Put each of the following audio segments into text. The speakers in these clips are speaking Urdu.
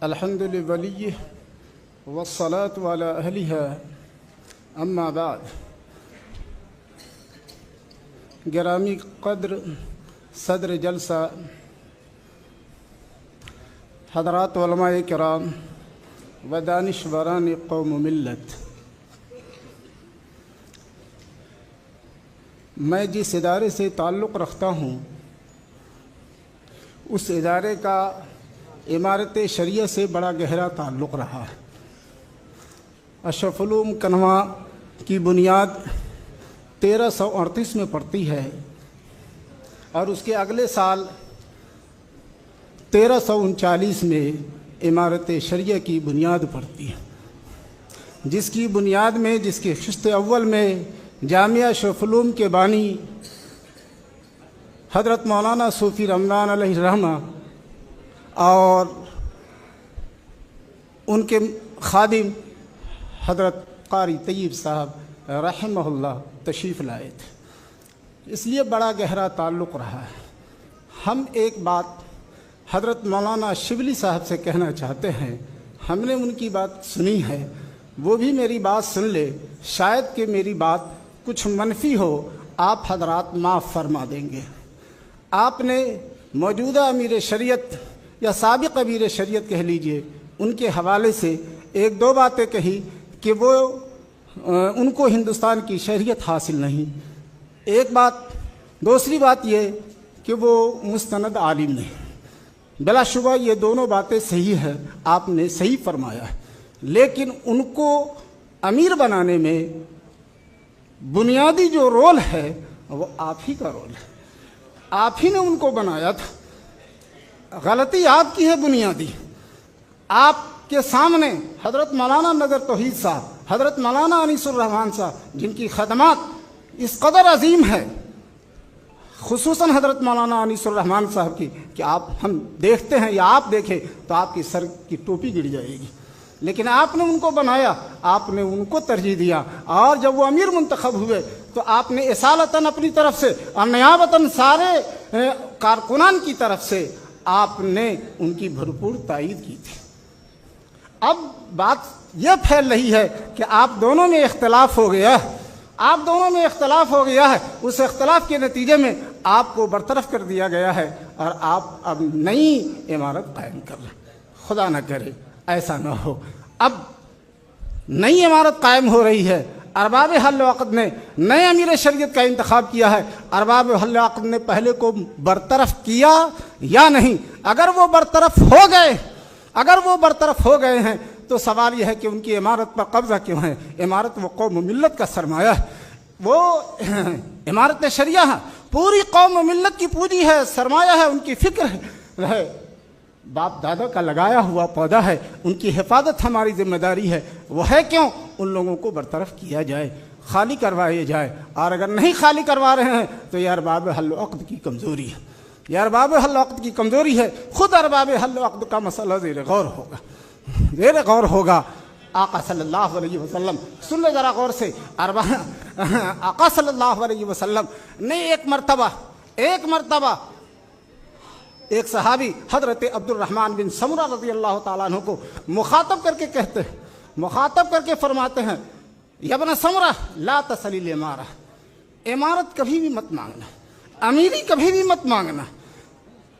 الحمد لولیہ والصلاة علی اہلہا اما بعد. گرامی قدر صدر جلسہ، حضرات علماء کرام و دانشوران قوم و ملت، میں جس ادارے سے تعلق رکھتا ہوں اس ادارے کا عمارت شریعہ سے بڑا گہرا تعلق رہا ہے. اشرف علوم کنھواں کی بنیاد 1338 میں پڑتی ہے اور اس کے اگلے سال 1339 میں عمارت شریعہ کی بنیاد پڑتی ہے، جس کی بنیاد میں، جس کی قسط اول میں جامعہ اشرف علوم کے بانی حضرت مولانا صوفی رمضان علیہ الرحمہ اور ان کے خادم حضرت قاری طیب صاحب رحمہ اللہ تشریف لائے تھے. اس لیے بڑا گہرا تعلق رہا ہے. ہم ایک بات حضرت مولانا شبلی صاحب سے کہنا چاہتے ہیں. ہم نے ان کی بات سنی ہے، وہ بھی میری بات سن لے. شاید کہ میری بات کچھ منفی ہو، آپ حضرات معاف فرما دیں گے. آپ نے موجودہ امیر شریعت یا سابق امیر شریعت کہہ لیجئے، ان کے حوالے سے ایک دو باتیں کہی کہ وہ ان کو ہندوستان کی شہریت حاصل نہیں. ایک بات. دوسری بات یہ کہ وہ مستند عالم نہیں. بلا شبہ یہ دونوں باتیں صحیح ہیں، آپ نے صحیح فرمایا ہے، لیکن ان کو امیر بنانے میں بنیادی جو رول ہے وہ آپ ہی کا رول ہے. آپ ہی نے ان کو بنایا تھا. غلطی آپ کی ہے بنیادی. آپ کے سامنے حضرت مولانا نظر توحید صاحب، حضرت مولانا انیس الرحمان صاحب، جن کی خدمات اس قدر عظیم ہے، خصوصاً حضرت مولانا انیس الرحمان صاحب کی، کہ ہم دیکھتے ہیں یا آپ دیکھیں تو آپ کی سر کی ٹوپی گر جائے گی. لیکن آپ نے ان کو بنایا، آپ نے ان کو ترجیح دیا، اور جب وہ امیر منتخب ہوئے تو آپ نے اصالتاً اپنی طرف سے اور نیابتاً سارے کارکنان کی طرف سے آپ نے ان کی بھرپور تائید کی تھی. اب بات یہ پھیل رہی ہے کہ آپ دونوں میں اختلاف ہو گیا ہے. آپ دونوں میں اختلاف ہو گیا ہے. اس اختلاف کے نتیجے میں آپ کو برطرف کر دیا گیا ہے اور آپ اب نئی عمارت قائم کر رہے ہیں. خدا نہ کرے ایسا نہ ہو. اب نئی عمارت قائم ہو رہی ہے. ارباب حل و عقد نے نئے امیر شریعت کا انتخاب کیا ہے. ارباب حل و عقد نے پہلے کو برطرف کیا یا نہیں؟ اگر وہ برطرف ہو گئے ہیں تو سوال یہ ہے کہ ان کی عمارت پر قبضہ کیوں ہے؟ عمارت وہ قوم و ملت کا سرمایہ ہے. وہ عمارت شریعہ ہے، پوری قوم و ملت کی پونجی ہے، سرمایہ ہے، ان کی فکر ہے، باپ دادا کا لگایا ہوا پودا ہے. ان کی حفاظت ہماری ذمہ داری ہے. وہ ہے کیوں؟ ان لوگوں کو برطرف کیا جائے، خالی کروائے جائے. اور اگر نہیں خالی کروا رہے ہیں تو یہ ارباب حل و عقد کی کمزوری ہے. یہ ارباب حل و عقد کی کمزوری ہے. خود ارباب حل و عقد کا مسئلہ زیر غور ہوگا. آقا صلی اللہ علیہ وسلم، سن لے ذرا غور سے. آقا صلی اللہ علیہ وسلم نے ایک مرتبہ ایک صحابی حضرت عبد الرحمن بن سمرہ رضی اللہ تعالیٰ عنہ کو مخاطب کر کے فرماتے ہیں، یا ابن سمرہ لا تسلی الامارہ، عمارت کبھی بھی مت مانگنا، امیری کبھی بھی مت مانگنا.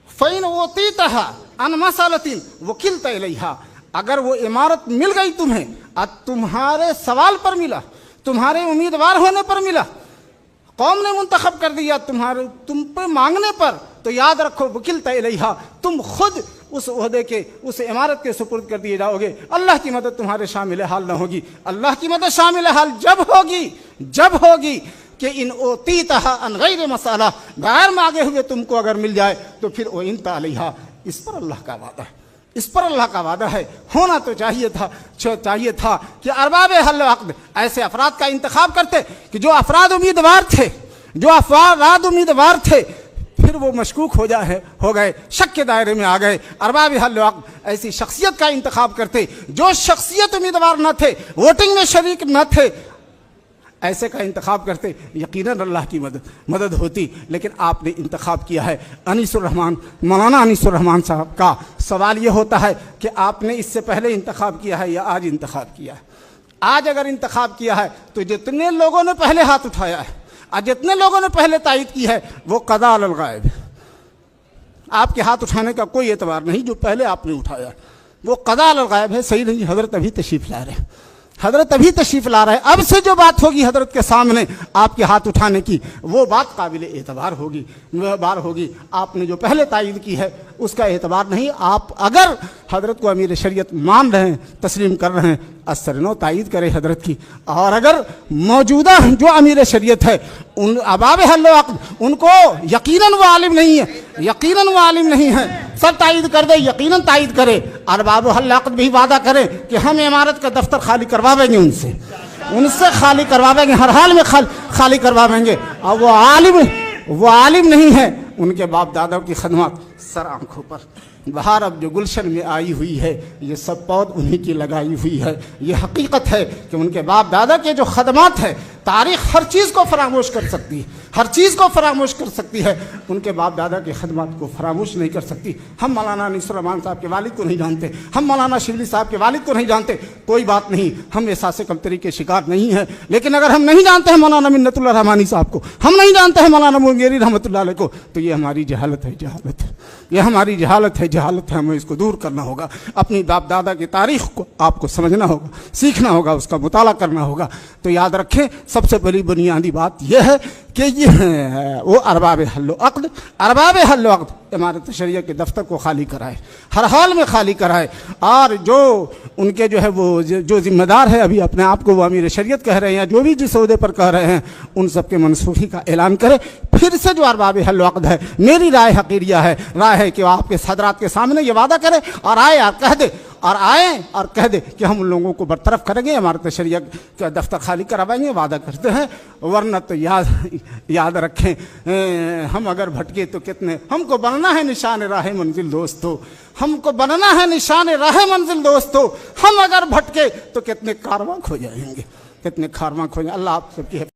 فَإِنْ أُوتِيتَهَا عَنْ مَسْأَلَةٍ وُكِلْتَ إِلَيْهَا، اگر وہ عمارت مل گئی تمہیں اور تمہارے سوال پر ملا، تمہارے امیدوار ہونے پر ملا، قوم نے منتخب کر دیا تم پہ مانگنے پر، تو یاد رکھو وکلت الیہا، تم خود اس عہدے کے، اس عمارت کے سپرد کر دیے جاؤ گے. اللہ کی مدد تمہارے شامل حال نہ ہوگی. اللہ کی مدد شامل حال جب ہوگی کہ ان اوتیتہا عن غیر مسئلہ، غیر مانگے ہوئے تم کو اگر مل جائے تو پھر انت علیہا. اس پر اللہ کا وعدہ ہے. ہونا تو چاہیے تھا کہ ارباب حل و عقد ایسے افراد کا انتخاب کرتے کہ جو افراد امیدوار تھے پھر وہ مشکوک ہو گئے، شک کے دائرے میں آ گئے. ارباب حل و عقد ایسی شخصیت کا انتخاب کرتے جو شخصیت امیدوار نہ تھے، ووٹنگ میں شریک نہ تھے، ایسے کا انتخاب کرتے یقیناً اللہ کی مدد ہوتی، لیکن آپ نے انتخاب کیا ہے انیس الرحمن، مولانا انیس الرحمن صاحب کا سوال یہ ہوتا ہے کہ آپ نے اس سے پہلے انتخاب کیا ہے یا آج انتخاب کیا ہے؟ آج اگر انتخاب کیا ہے تو جتنے لوگوں نے پہلے ہاتھ اٹھایا ہے اور جتنے لوگوں نے پہلے تائید کی ہے وہ قضاء علی الغائب ہے۔ آپ کے ہاتھ اٹھانے کا کوئی اعتبار نہیں، جو پہلے آپ نے اٹھایا وہ قضاء علی الغائب ہے۔ صحیح نہیں، حضرت ابھی تشریف لا رہے ہیں، حضرت ابھی تشریف لا رہے ہیں، اب سے جو بات ہوگی حضرت کے سامنے آپ کے ہاتھ اٹھانے کی وہ بات قابل اعتبار ہوگی۔ آپ نے جو پہلے تائید کی ہے اس کا اعتبار نہیں۔ آپ اگر حضرت کو امیر شریعت مان رہے ہیں، تسلیم کر رہے ہیں، استرنو تائید کرے حضرت کی، اور اگر موجودہ جو امیر شریعت ہے ان ابواب حل و عقد ان کو یقیناً وہ عالم نہیں ہے، یقیناً وہ عالم نہیں ہے، سب تائید کر دے، یقیناً تائید کرے، ارباب حل عقد بھی وعدہ کرے کہ ہم عمارت کا دفتر خالی کرواویں گے، ان سے خالی کرواویں گے، ہر حال میں خالی کرواویں گے، اور وہ عالم نہیں ہے۔ ان کے باپ دادا کی خدمات سر آنکھوں پر، بہار اب جو گلشن میں آئی ہوئی ہے یہ سب پود انہی کی لگائی ہوئی ہے۔ یہ حقیقت ہے کہ ان کے باپ دادا کے جو خدمات ہے، تاریخ ہر چیز کو فراموش کر سکتی ہے، ہر چیز کو فراموش کر سکتی ہے، ان کے باپ دادا کی خدمات کو فراموش نہیں کر سکتی۔ ہم مولانا انیس الرحمن صاحب کے والد کو نہیں جانتے، ہم مولانا شبلی صاحب کے والد کو نہیں جانتے، کوئی بات نہیں، ہم احساس کمتری کے شکار نہیں ہیں، لیکن اگر ہم نہیں جانتے ہیں مولانا منت اللہ رحمانی صاحب کو، ہم نہیں جانتے ہیں مولانا مونگیری رحمۃ اللہ علیہ کو، تو یہ ہماری جہالت ہے، یہ ہماری جہالت ہے، ہمیں اس کو دور کرنا ہوگا۔ اپنی باپ دادا کی تاریخ کو آپ کو سمجھنا ہوگا، سیکھنا ہوگا، اس کا مطالعہ کرنا ہوگا۔ تو یاد رکھیں سب سے بڑی بنیادی بات یہ ہے کہ یہ وہ ارباب حل و عقد عمارت شریعہ کے دفتر کو خالی کرائے، ہر حال میں خالی کرائے، اور جو ان کے جو ہے وہ جو ذمہ دار ہے، ابھی اپنے آپ کو وہ امیر شریعت کہہ رہے ہیں یا جو بھی جس عہدے پر کہہ رہے ہیں، ان سب کے منسوخی کا اعلان کرے۔ پھر سے جو ارباب حل و عقد ہے، میری رائے حقیریہ ہے، رائے ہے کہ آپ کے حضرات کے سامنے یہ وعدہ کرے اور آئے اور کہہ دے کہ ہم ان لوگوں کو برطرف کریں گے، عمارت شریعہ کا دفتر خالی کروائیں گے، وعدہ کرتے ہیں۔ ورنہ تو یاد رکھیں، ہم اگر بھٹکے تو کتنے، ہم کو بننا ہے نشان راہ منزل دوستو، ہم کو بننا ہے نشان راہ منزل دوستو، ہم اگر بھٹکے تو کتنے کارواں کھو جائیں گے، کتنے کارواں کھو جائیں۔ اللہ آپ سب کی